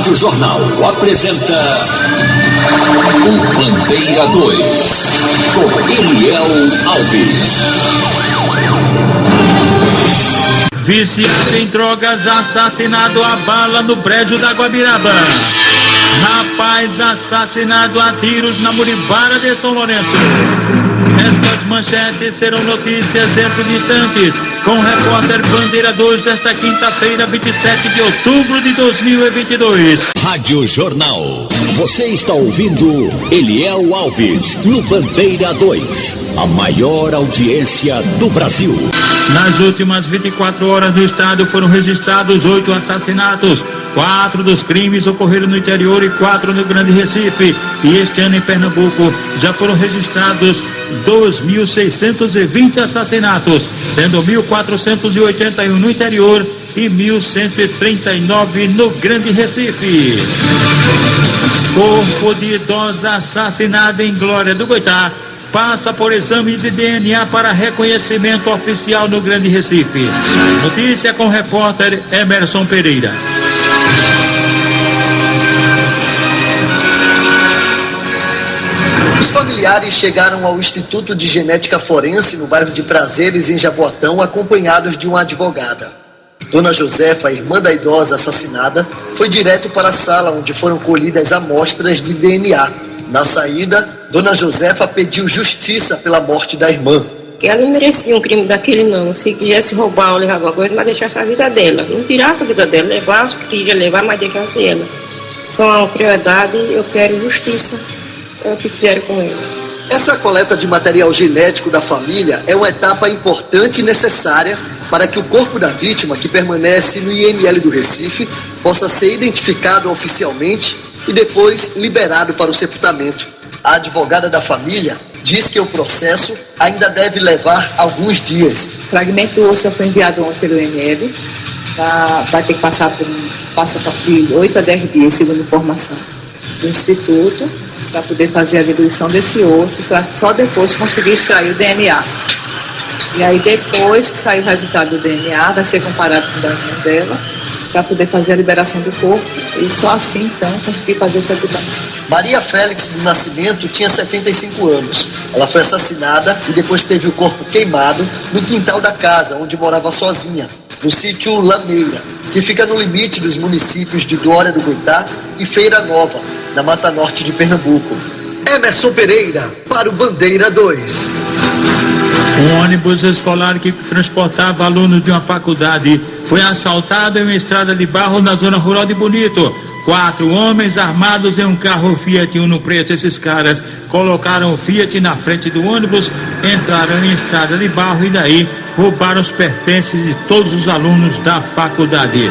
Rádio Jornal apresenta o Bandeira 2, com Eliel Alves. Viciado em drogas, assassinado a bala no prédio da Guabiraba. Rapaz assassinado a tiros na Muribara de São Lourenço. Estas manchetes serão notícias dentro de instantes, com o repórter Bandeira 2 desta quinta-feira, 27 de outubro de 2022. Rádio Jornal. Você está ouvindo Eliel Alves no Bandeira 2, a maior audiência do Brasil. Nas últimas 24 horas no estado foram registrados 8 assassinatos. 4 dos crimes ocorreram no interior e 4 no Grande Recife. E este ano em Pernambuco já foram registrados 2.620 assassinatos, sendo 1.481 no interior e 1.139 no Grande Recife. Corpo de idosa assassinada em Glória do Goitá passa por exame de DNA para reconhecimento oficial no Grande Recife. Notícia com o repórter Emerson Pereira. Os familiares chegaram ao Instituto de Genética Forense no bairro de Prazeres, em Jaboatão, acompanhados de uma advogada. Dona Josefa, irmã da idosa assassinada, foi direto para a sala onde foram colhidas amostras de DNA. Na saída, Dona Josefa pediu justiça pela morte da irmã. Que ela não merecia um crime daquele não. Se quisesse roubar ou levar alguma coisa, mas deixasse a vida dela. Não tirasse a vida dela, levasse o que queria levar, mas deixasse ela. São uma prioridade, eu quero justiça. É o que fizeram com ele. Essa coleta de material genético da família é uma etapa importante e necessária para que o corpo da vítima, que permanece no IML do Recife, possa ser identificado oficialmente e depois liberado para o sepultamento. A advogada da família diz que o processo ainda deve levar alguns dias. O fragmento do osso foi enviado ontem pelo IML, vai ter que passar por 8 a 10 dias, segundo informação do Instituto, para poder fazer a devolução desse osso, para só depois conseguir extrair o DNA. E aí depois que sair o resultado do DNA, vai ser comparado com o da irmã dela, para poder fazer a liberação do corpo, e só assim então conseguir fazer o sepultamento. Maria Félix do Nascimento tinha 75 anos. Ela foi assassinada e depois teve o corpo queimado no quintal da casa, onde morava sozinha, no sítio Lameira, que fica no limite dos municípios de Glória do Goitá e Feira Nova, na Mata Norte de Pernambuco. Emerson Pereira, para o Bandeira 2. Um ônibus escolar que transportava alunos de uma faculdade foi assaltado em uma estrada de barro na zona rural de Bonito. 4 homens armados em um carro Fiat Uno preto. Esses caras colocaram o Fiat na frente do ônibus, entraram em estrada de barro e daí roubaram os pertences de todos os alunos da faculdade.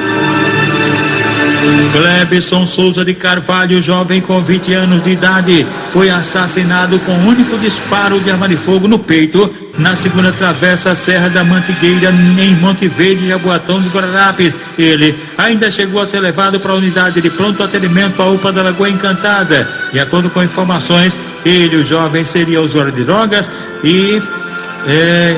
Clebson Souza de Carvalho, jovem com 20 anos de idade, foi assassinado com um único disparo de arma de fogo no peito, na segunda travessa Serra da Mantigueira, em Monte Verde, Jaboatão dos Guararapes. Ele ainda chegou a ser levado para a unidade de pronto atendimento à UPA da Lagoa Encantada. De acordo com informações, o jovem, seria usuário de drogas e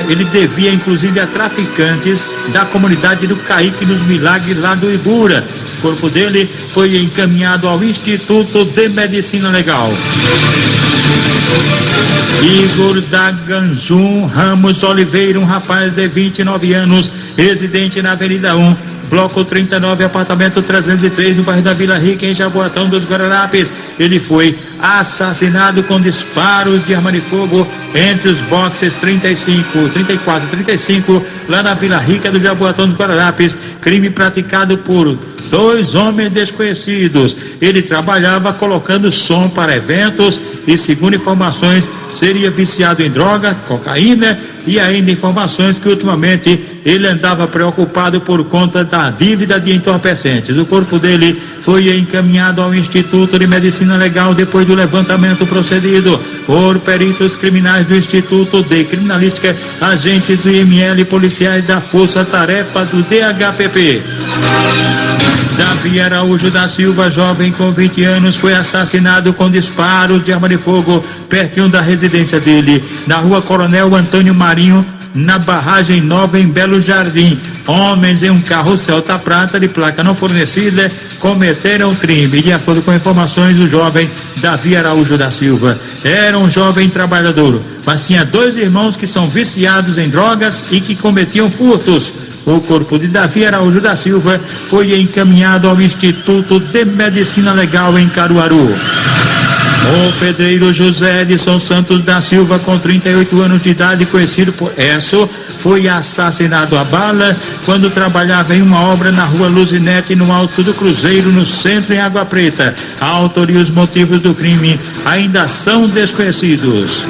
ele devia inclusive a traficantes da comunidade do Caíque nos Milagres, lá do Ibura. O corpo dele foi encaminhado ao Instituto de Medicina Legal. Igor Daganjum Ramos Oliveira, um rapaz de 29 anos, residente na Avenida 1, Bloco 39, apartamento 303, no bairro da Vila Rica, em Jaboatão dos Guararapes. Ele foi assassinado com disparos de arma de fogo entre os boxes 34 e 35, lá na Vila Rica do Jaboatão dos Guararapes. Crime praticado por 2 homens desconhecidos. Ele trabalhava colocando som para eventos e, segundo informações, seria viciado em droga, cocaína, e ainda informações que ultimamente ele andava preocupado por conta da dívida de entorpecentes. O corpo dele foi encaminhado ao Instituto de Medicina Legal depois do levantamento procedido por peritos criminais do Instituto de Criminalística, agentes do IML e policiais da Força Tarefa do DHPP. Davi Araújo da Silva, jovem com 20 anos, foi assassinado com disparos de arma de fogo pertinho da residência dele, na rua Coronel Antônio Marinho, na barragem nova em Belo Jardim. Homens em um carro Celta Prata de placa não fornecida cometeram crime. De acordo com informações do jovem Davi Araújo da Silva, era um jovem trabalhador, mas tinha 2 irmãos que são viciados em drogas e que cometiam furtos. O corpo de Davi Araújo da Silva foi encaminhado ao Instituto de Medicina Legal em Caruaru. O pedreiro José Edson Santos da Silva, com 38 anos de idade, conhecido por Esso, foi assassinado a bala quando trabalhava em uma obra na rua Luzinete, no Alto do Cruzeiro, no centro, em Água Preta. A autoria e os motivos do crime ainda são desconhecidos.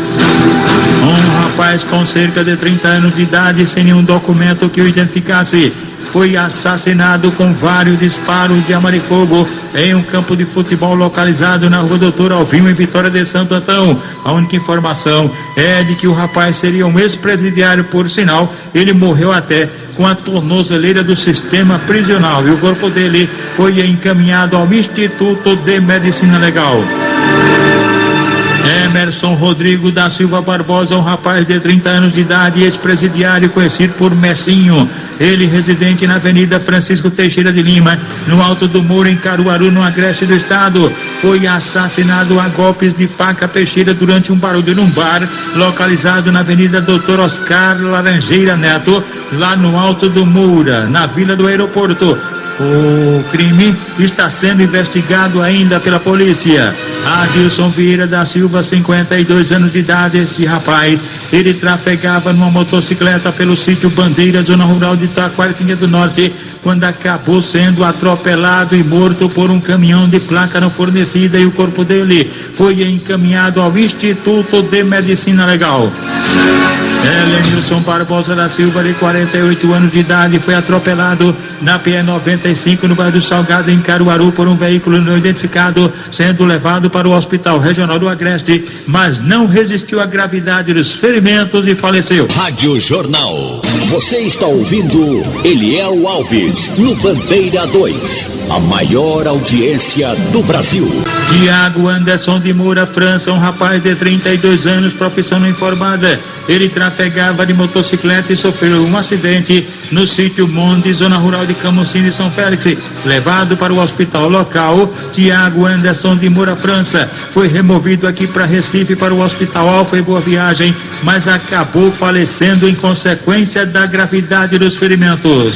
Um rapaz com cerca de 30 anos de idade, sem nenhum documento que o identificasse, foi assassinado com vários disparos de arma de fogo em um campo de futebol localizado na rua Doutor Alvim, em Vitória de Santo Antão. A única informação é de que o rapaz seria um ex-presidiário, por sinal, ele morreu até com a tornozeleira do sistema prisional e o corpo dele foi encaminhado ao Instituto de Medicina Legal. Emerson Rodrigo da Silva Barbosa, um rapaz de 30 anos de idade, ex-presidiário, conhecido por Messinho. Ele, residente na Avenida Francisco Teixeira de Lima, no Alto do Muro, em Caruaru, no agreste do estado, foi assassinado a golpes de faca peixeira durante um barulho num bar localizado na Avenida Doutor Oscar Laranjeira Neto, lá no Alto do Moura, na Vila do Aeroporto. O crime está sendo investigado ainda pela polícia. Adilson Vieira da Silva, 52 anos de idade, este rapaz, ele trafegava numa motocicleta pelo sítio Bandeira, zona rural de Taquaritinga do Norte, quando acabou sendo atropelado e morto por um caminhão de placa não fornecida, e o corpo dele foi encaminhado ao Instituto de Medicina Legal. Helenilson Barbosa da Silva, de 48 anos de idade, foi atropelado na PE-95, no bairro do Salgado, em Caruaru, por um veículo não identificado, sendo levado para o Hospital Regional do Agreste, mas não resistiu à gravidade dos ferimentos e faleceu. Rádio Jornal. Você está ouvindo Eliel Alves, no Bandeira 2, a maior audiência do Brasil. Tiago Anderson de Moura França, um rapaz de 32 anos, profissão não informada. Ele trafegava de motocicleta e sofreu um acidente no sítio Monde, zona rural de Camocim de São Félix. Levado para o hospital local, Tiago Anderson de Moura França foi removido aqui para Recife, para o Hospital Alfa e Boa Viagem, mas acabou falecendo em consequência da gravidade dos ferimentos.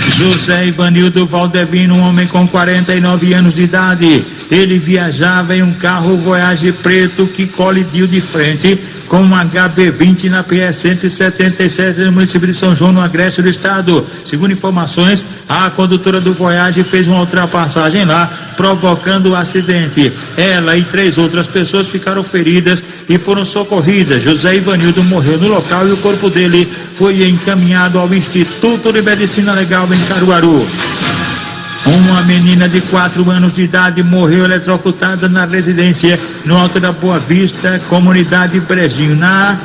José Ivanildo Valdevino, um homem com 49 anos de idade, ele viajava em um carro Voyage preto que colidiu de frente com um HB20 na PE-177 no município de São João, no agreste do estado. Segundo informações, a condutora do Voyage fez uma ultrapassagem lá, provocando o acidente. Ela e 3 outras pessoas ficaram feridas e foram socorridas. José Ivanildo morreu no local e o corpo dele foi encaminhado ao Instituto de Medicina Legal em Caruaru. Uma menina de 4 anos de idade morreu eletrocutada na residência no Alto da Boa Vista, comunidade Brejinho, na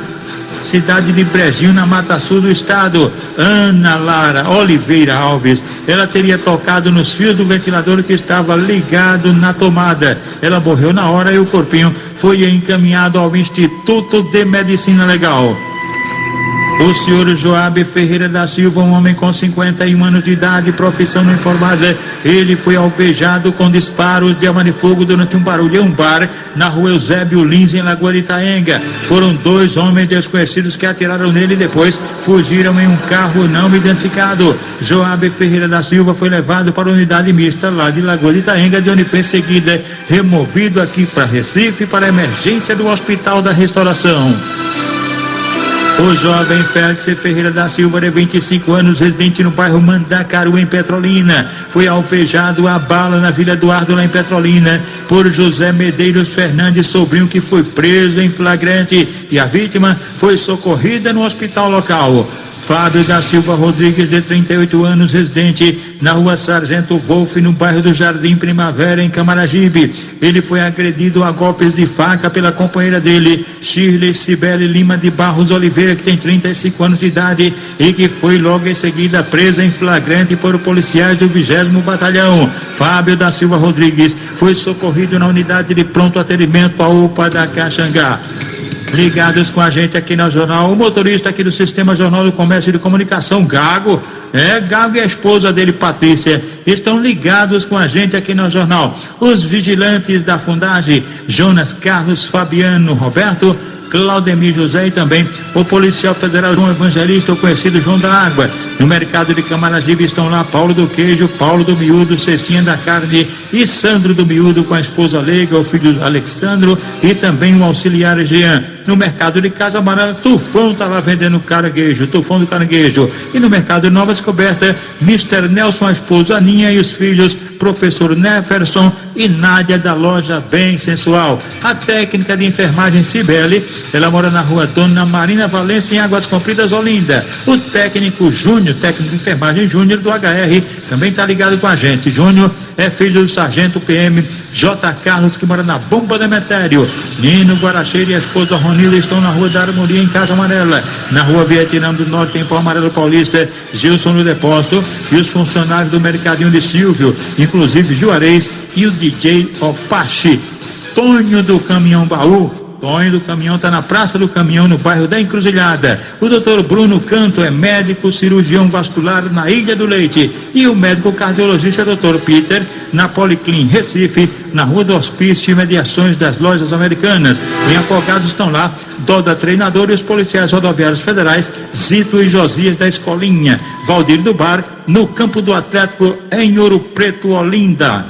cidade de Brejinho, na Mata Sul do estado. Ana Lara Oliveira Alves, ela teria tocado nos fios do ventilador que estava ligado na tomada. Ela morreu na hora e o corpinho foi encaminhado ao Instituto de Medicina Legal. O senhor Joabe Ferreira da Silva, um homem com 51 anos de idade, profissão não informada, ele foi alvejado com disparos de arma de fogo durante um barulho em um bar na rua Eusébio Lins, em Lagoa de Itaenga. Foram 2 homens desconhecidos que atiraram nele e depois fugiram em um carro não identificado. Joabe Ferreira da Silva foi levado para a unidade mista lá de Lagoa de Itaenga, de onde foi em seguida removido aqui para Recife para a emergência do Hospital da Restauração. O jovem Félix Ferreira da Silva, de 25 anos, residente no bairro Mandacaru, em Petrolina, foi alvejado a bala na Vila Eduardo, lá em Petrolina, por José Medeiros Fernandes, sobrinho, que foi preso em flagrante, e a vítima foi socorrida no hospital local. Fábio da Silva Rodrigues, de 38 anos, residente na rua Sargento Wolff, no bairro do Jardim Primavera, em Camaragibe. Ele foi agredido a golpes de faca pela companheira dele, Shirley Cibele Lima de Barros Oliveira, que tem 35 anos de idade e que foi logo em seguida presa em flagrante por policiais do 20º Batalhão. Fábio da Silva Rodrigues foi socorrido na unidade de pronto atendimento, a UPA da Caxangá. ligados com a gente aqui na Jornal. O motorista aqui do Sistema Jornal do Comércio e de Comunicação, Gago, Gago e a esposa dele, Patrícia, estão ligados com a gente aqui no Jornal. Os vigilantes da Fundagem, Jonas, Carlos, Fabiano, Roberto, Claudemir José e também o policial federal João Evangelista, o conhecido João da Água. No mercado de Camaragibe estão lá Paulo do Queijo, Paulo do Miúdo, Cecinha da Carne e Sandro do Miúdo com a esposa Leiga, o filho Alexandro e também o auxiliar Jean. No mercado de Casa Amarela, Tufão está lá vendendo caranguejo, Tufão do caranguejo. E no mercado de Nova Descoberta, Mr. Nelson, a esposa Aninha e os filhos, professor Neferson e Nádia da loja Bem Sensual. A técnica de enfermagem Cibele, ela mora na rua Dona Marina Valença, em Águas Compridas, Olinda. O técnico Júnior, técnico de enfermagem Júnior do HR, também está ligado com a gente. Júnior é filho do sargento PM J. Carlos, que mora na Bomba Demetério. Nino Guaracheiro e a esposa Ronilda estão na rua da Harmonia, em Casa Amarela. Na rua Vietnã do Norte, em Pau Amarelo Paulista, Gilson no Depósito. E os funcionários do Mercadinho de Silvio, inclusive Juarez e o DJ Opache. Tonho do Caminhão Baú. Tonho do Caminhão está na Praça do Caminhão, no bairro da Encruzilhada. O doutor Bruno Canto é médico cirurgião vascular na Ilha do Leite. E o médico cardiologista doutor Peter, na Policlin Recife, na Rua do Hospício e Mediações das Lojas Americanas. Em Afogados estão lá Doda Treinador e os policiais rodoviários federais Zito e Josias da Escolinha. Valdir do Bar, no Campo do Atlético, em Ouro Preto, Olinda.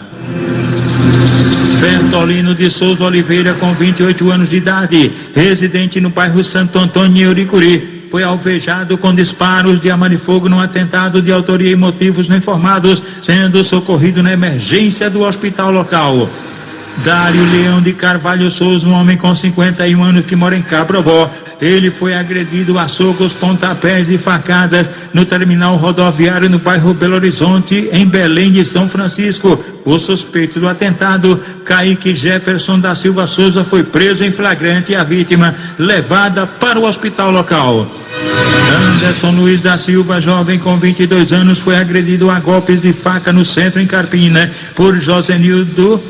Bertolino de Souza Oliveira, com 28 anos de idade, residente no bairro Santo Antônio, em Uricuri, foi alvejado com disparos de arma de fogo num atentado de autoria e motivos não informados, sendo socorrido na emergência do hospital local. Dário Leão de Carvalho Souza, um homem com 51 anos que mora em Cabrobó. Ele foi agredido a socos, pontapés e facadas no terminal rodoviário no bairro Belo Horizonte, em Belém de São Francisco. O suspeito do atentado, Kaique Jefferson da Silva Souza, foi preso em flagrante e a vítima levada para o hospital local. Anderson Luiz da Silva, jovem com 22 anos, foi agredido a golpes de faca no centro, em Carpina, por Josenildo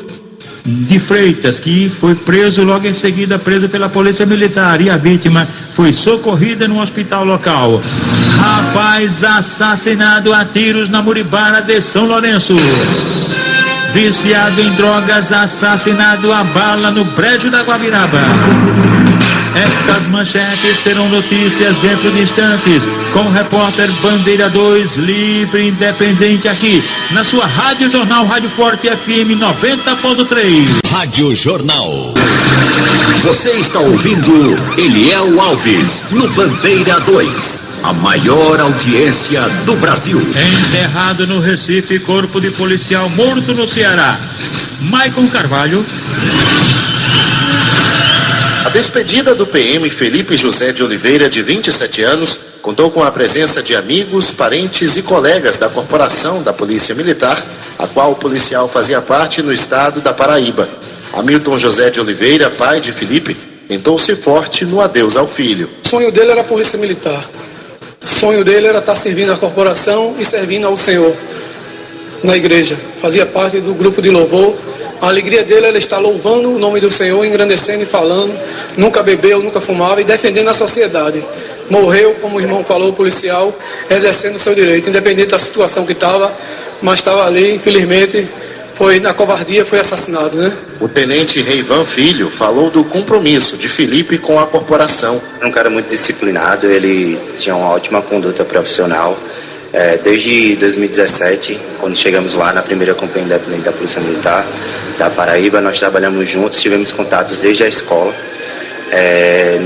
de Freitas, que foi preso logo em seguida, preso pela Polícia Militar, e a vítima foi socorrida no hospital local. Rapaz assassinado a tiros na Muribara de São Lourenço. Viciado em drogas, assassinado a bala no Brejo da Guabiraba. Estas manchetes serão notícias dentro de instantes, com o repórter Bandeira 2, livre e independente, aqui na sua Rádio Jornal, Rádio Forte FM 90.3. Rádio Jornal. Você está ouvindo Eliel Alves, no Bandeira 2. A maior audiência do Brasil. Enterrado no Recife, corpo de policial morto no Ceará. Maicon Carvalho. A despedida do PM Felipe José de Oliveira, de 27 anos, contou com a presença de amigos, parentes e colegas da corporação da Polícia Militar, a qual o policial fazia parte no estado da Paraíba. Hamilton José de Oliveira, pai de Felipe, tentou-se forte no adeus ao filho. O sonho dele era a Polícia Militar. O sonho dele era estar servindo a corporação e servindo ao Senhor na igreja. Fazia parte do grupo de louvor. A alegria dele era estar louvando o nome do Senhor, engrandecendo e falando. Nunca bebeu, nunca fumava e defendendo a sociedade. Morreu, como o irmão falou, policial, exercendo o seu direito, independente da situação que estava, mas estava ali, infelizmente, foi na covardia, foi assassinado, né? O tenente Reivan Filho falou do compromisso de Felipe com a corporação. Um cara muito disciplinado, ele tinha uma ótima conduta profissional. Desde 2017, quando chegamos lá na primeira companhia independente da Polícia Militar da Paraíba, nós trabalhamos juntos, tivemos contatos desde a escola.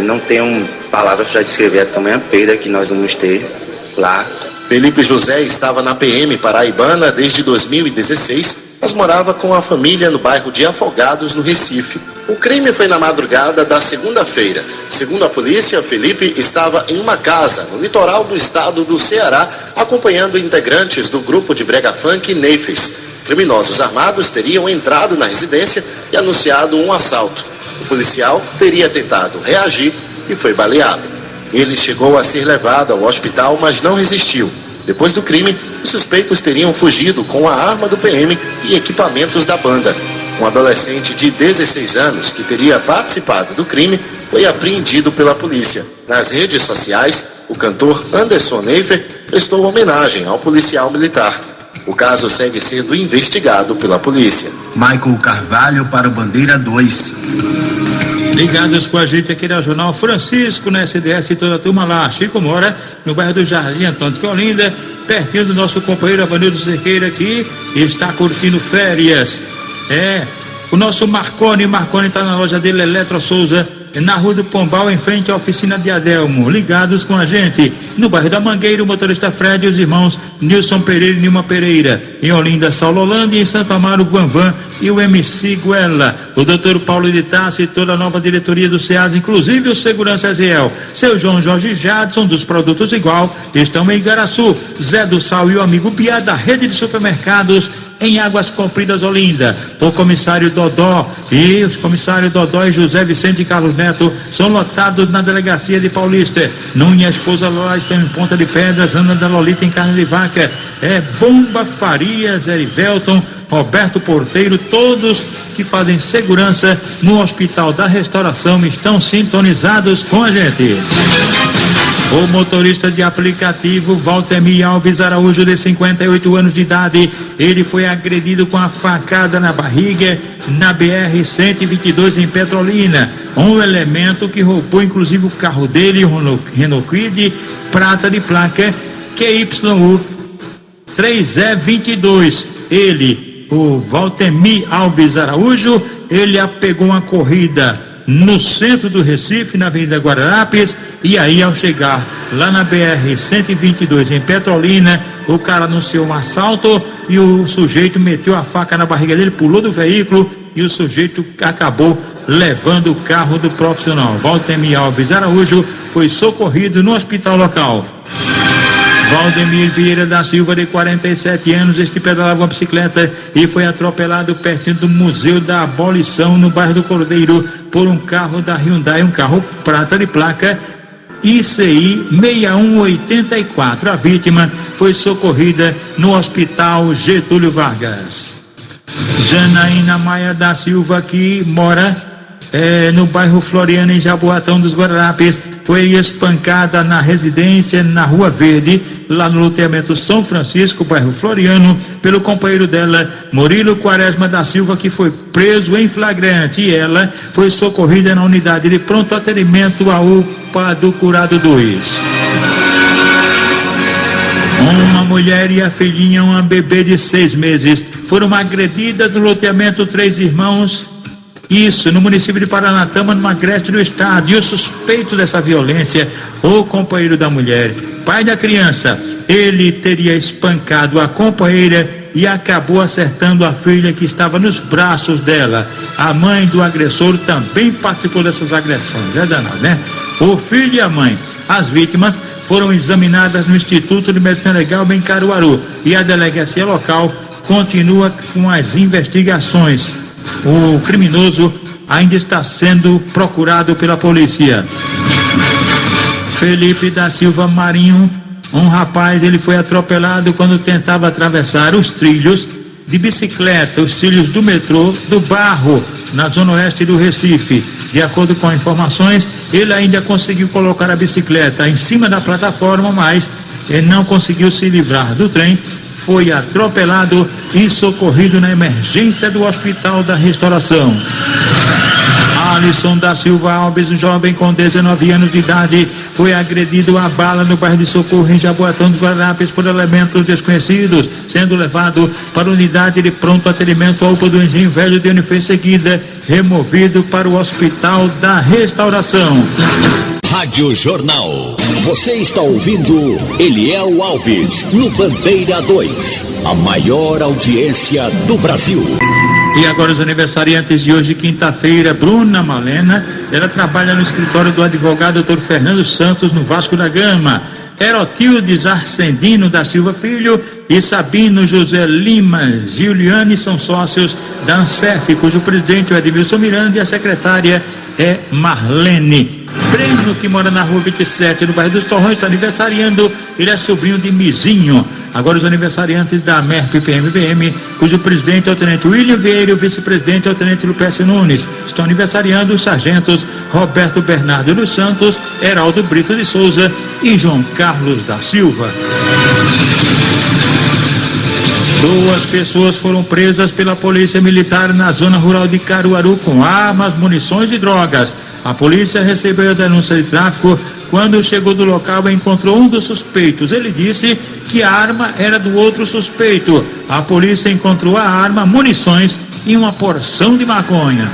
Não tenho palavras para descrever a tamanha perda que nós vamos ter lá. Felipe José estava na PM paraibana desde 2016, mas morava com a família no bairro de Afogados, no Recife. O crime foi na madrugada da segunda-feira. Segundo a polícia, Felipe estava em uma casa no litoral do estado do Ceará, acompanhando integrantes do grupo de brega funk Neifes. Criminosos armados teriam entrado na residência e anunciado um assalto. O policial teria tentado reagir e foi baleado. Ele chegou a ser levado ao hospital, mas não resistiu. Depois do crime, os suspeitos teriam fugido com a arma do PM e equipamentos da banda. Um adolescente de 16 anos que teria participado do crime foi apreendido pela polícia. Nas redes sociais, o cantor Anderson Neifer prestou homenagem ao policial militar. O caso segue sendo investigado pela polícia. Michael Carvalho para o Bandeira 2. Ligados com a gente aqui na Jornal Francisco, na SDS e toda a turma lá. Chico mora no bairro do Jardim Antônio de Olinda, pertinho do nosso companheiro Avanildo Cerqueira aqui, e está curtindo férias. O nosso Marconi está na loja dele, Eletro Souza, na Rua do Pombal, em frente à oficina de Adelmo. Ligados com a gente no bairro da Mangueira, o motorista Fred e os irmãos Nilson Pereira e Nilma Pereira. Em Olinda, Saulo Holanda, e em Santo Amaro, Vanvan e o MC Guela. O doutor Paulo de Tassi e toda a nova diretoria do SEAS, inclusive o segurança Aziel. Seu João Jorge Jadson, dos Produtos Igual, estão em Igaraçu. Zé do Sal e o amigo Biá, da rede de supermercados em Águas Compridas, Olinda. O comissário Dodó e os comissários Dodó e José Vicente e Carlos Neto são lotados na delegacia de Paulista. Nunes e a esposa Lola estão em Ponta de Pedras, Ana da Lolita em Carne de Vaca. Bomba Farias, Erivelton, Roberto Porteiro, todos que fazem segurança no Hospital da Restauração estão sintonizados com a gente. O motorista de aplicativo Valtemir Alves Araújo, de 58 anos de idade, ele foi agredido com a facada na barriga na BR-122 em Petrolina. Um elemento que roubou inclusive o carro dele, o Renault Kwid, prata de placa QYU 3E22. Ele, o Valtemir Alves Araújo, ele pegou uma corrida no centro do Recife, na Avenida Guararapes, e aí ao chegar lá na BR-122 em Petrolina, o cara anunciou um assalto e o sujeito meteu a faca na barriga dele, pulou do veículo e o sujeito acabou levando o carro do profissional. Valtemir Alves Araújo foi socorrido no hospital local. Valdemir Vieira da Silva, de 47 anos, este pedalava uma bicicleta e foi atropelado perto do Museu da Abolição, no bairro do Cordeiro, por um carro da Hyundai, um carro prata de placa ICI 6184. A vítima foi socorrida no Hospital Getúlio Vargas. Janaína Maia da Silva, que mora no bairro Floriano, em Jaboatão dos Guararapes, foi espancada na residência na Rua Verde, lá no loteamento São Francisco, bairro Floriano, pelo companheiro dela, Murilo Quaresma da Silva, que foi preso em flagrante, e ela foi socorrida na unidade de pronto atendimento à UPA do Curado 2. Uma mulher e a filhinha, uma bebê de 6 meses, foram agredidas no loteamento Três Irmãos, isso, no município de Paranatama, no agreste do estado. E o suspeito dessa violência, o companheiro da mulher, pai da criança, ele teria espancado a companheira e acabou acertando a filha que estava nos braços dela. A mãe do agressor também participou dessas agressões. É danado, né? O filho e a mãe. As vítimas foram examinadas no Instituto de Medicina Legal em Caruaru, e a delegacia local continua com as investigações. O criminoso ainda está sendo procurado pela polícia. Felipe da Silva Marinho, um rapaz, ele foi atropelado quando tentava atravessar os trilhos de bicicleta, os trilhos do metrô do Barro, na zona oeste do Recife. De acordo com informações, ele ainda conseguiu colocar a bicicleta em cima da plataforma, mas ele não conseguiu se livrar do trem. Foi atropelado e socorrido na emergência do Hospital da Restauração. Alisson da Silva Alves, um jovem com 19 anos de idade, foi agredido a bala no bairro de Socorro, em Jaboatão dos Guararapes, por elementos desconhecidos, sendo levado para a unidade de pronto atendimento ao UPA do Engenho Velho, de onde foi em seguida removido para o Hospital da Restauração. Rádio Jornal. Você está ouvindo Eliel Alves no Bandeira 2, a maior audiência do Brasil. E agora os aniversariantes de hoje, quinta-feira. Bruna Malena, ela trabalha no escritório do advogado Dr. Fernando Santos, no Vasco da Gama. Erotildes Arcendino da Silva Filho e Sabino José Lima Giuliani são sócios da ANSEF, cujo presidente é Edmilson Miranda e a secretária é Marlene. Breno, que mora na rua 27, no bairro dos Torrões, está aniversariando. Ele é sobrinho de Mizinho. Agora os aniversariantes da MERP-PMBM, cujo presidente é o tenente William Vieira e o vice-presidente é o tenente Lupécio Nunes. Estão aniversariando os sargentos Roberto Bernardo dos Santos, Heraldo Brito de Souza e João Carlos da Silva. 2 pessoas foram presas pela Polícia Militar na zona rural de Caruaru com armas, munições e drogas. A polícia recebeu a denúncia de tráfico. Quando chegou do local, encontrou um dos suspeitos. Ele disse que a arma era do outro suspeito. A polícia encontrou a arma, munições e uma porção de maconha.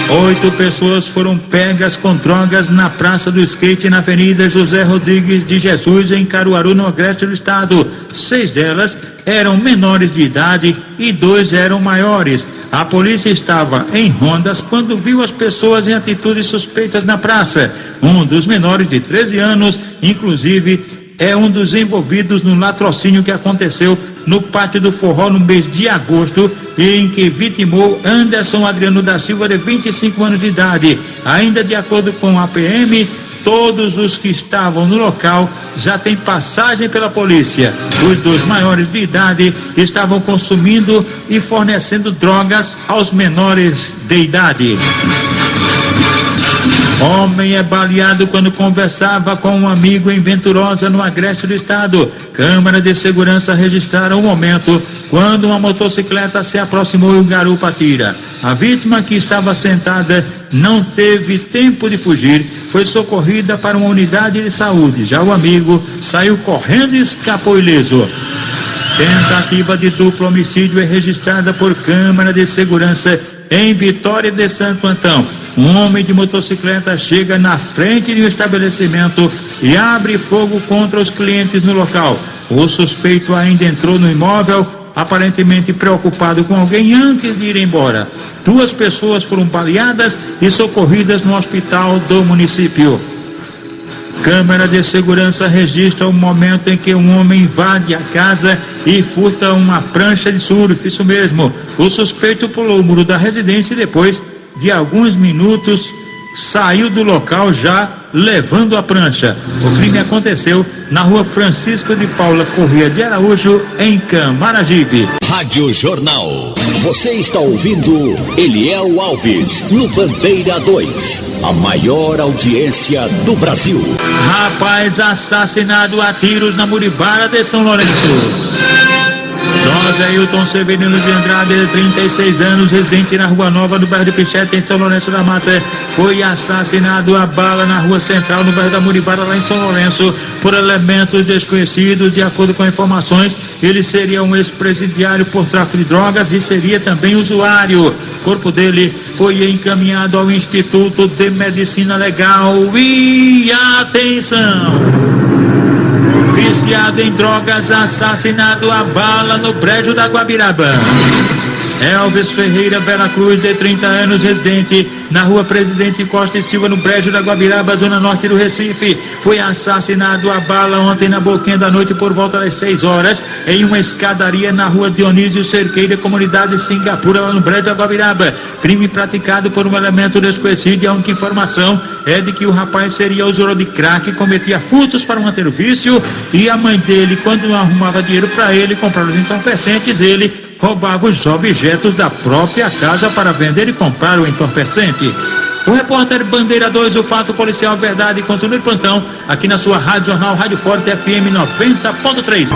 8 pessoas foram pegas com drogas na Praça do Skate, na Avenida José Rodrigues de Jesus, em Caruaru, no agreste do estado. 6 delas eram menores de idade e 2 eram maiores. A polícia estava em rondas quando viu as pessoas em atitudes suspeitas na praça. Um dos menores, de 13 anos, inclusive, é um dos envolvidos no latrocínio que aconteceu no Pátio do Forró no mês de agosto, em que vitimou Anderson Adriano da Silva, de 25 anos de idade. Ainda de acordo com a PM, todos os que estavam no local já têm passagem pela polícia. Os 2 maiores de idade estavam consumindo e fornecendo drogas aos menores de idade. Homem é baleado quando conversava com um amigo em Venturosa, no agreste do estado. Câmara de segurança registraram o momento quando uma motocicleta se aproximou e o garupa atira. A vítima, que estava sentada, não teve tempo de fugir, foi socorrida para uma unidade de saúde. Já o amigo saiu correndo e escapou ileso. Tentativa de duplo homicídio é registrada por Câmara de Segurança em Vitória de Santo Antão. Um homem de motocicleta chega na frente de um estabelecimento e abre fogo contra os clientes no local. O suspeito ainda entrou no imóvel, aparentemente preocupado com alguém, antes de ir embora. 2 pessoas foram baleadas e socorridas no hospital do município. Câmara de segurança registra o momento em que um homem invade a casa e furta uma prancha de surf. Isso mesmo. O suspeito pulou o muro da residência e depois de alguns minutos saiu do local já levando a prancha. O crime aconteceu na rua Francisco de Paula Corrêa de Araújo, em Camaragibe. Rádio Jornal. Você está ouvindo Eliel Alves no Bandeira 2, a maior audiência do Brasil. Rapaz assassinado a tiros na Muribara de São Lourenço. José Hilton Severino de Andrade, de 36 anos, residente na Rua Nova, no bairro de Pichete, em São Lourenço da Mata, foi assassinado a bala na Rua Central, no bairro da Muribara, lá em São Lourenço, por elementos desconhecidos. De acordo com informações, ele seria um ex-presidiário por tráfico de drogas e seria também usuário. O corpo dele foi encaminhado ao Instituto de Medicina Legal. E atenção! Viciado em drogas, assassinado a bala no brejo da Guabiraba. Elvis Ferreira Bela Cruz, de 30 anos, residente na Rua Presidente Costa e Silva, no brejo da Guabiraba, zona norte do Recife, foi assassinado a bala ontem na boquinha da noite por volta das 6 horas em uma escadaria na Rua Dionísio Cerqueira, comunidade Singapura, lá no brejo da Guabiraba. Crime praticado por um elemento desconhecido, e a única informação é de que o rapaz seria usuário de crack, cometia furtos para manter o vício, e a mãe dele, quando não arrumava dinheiro para ele comprar os entorpecentes, ele roubava os objetos da própria casa para vender e comprar o entorpecente. O repórter Bandeira 2, o fato policial, verdade, continua em plantão aqui na sua Rádio Jornal, Rádio Forte FM 90.3.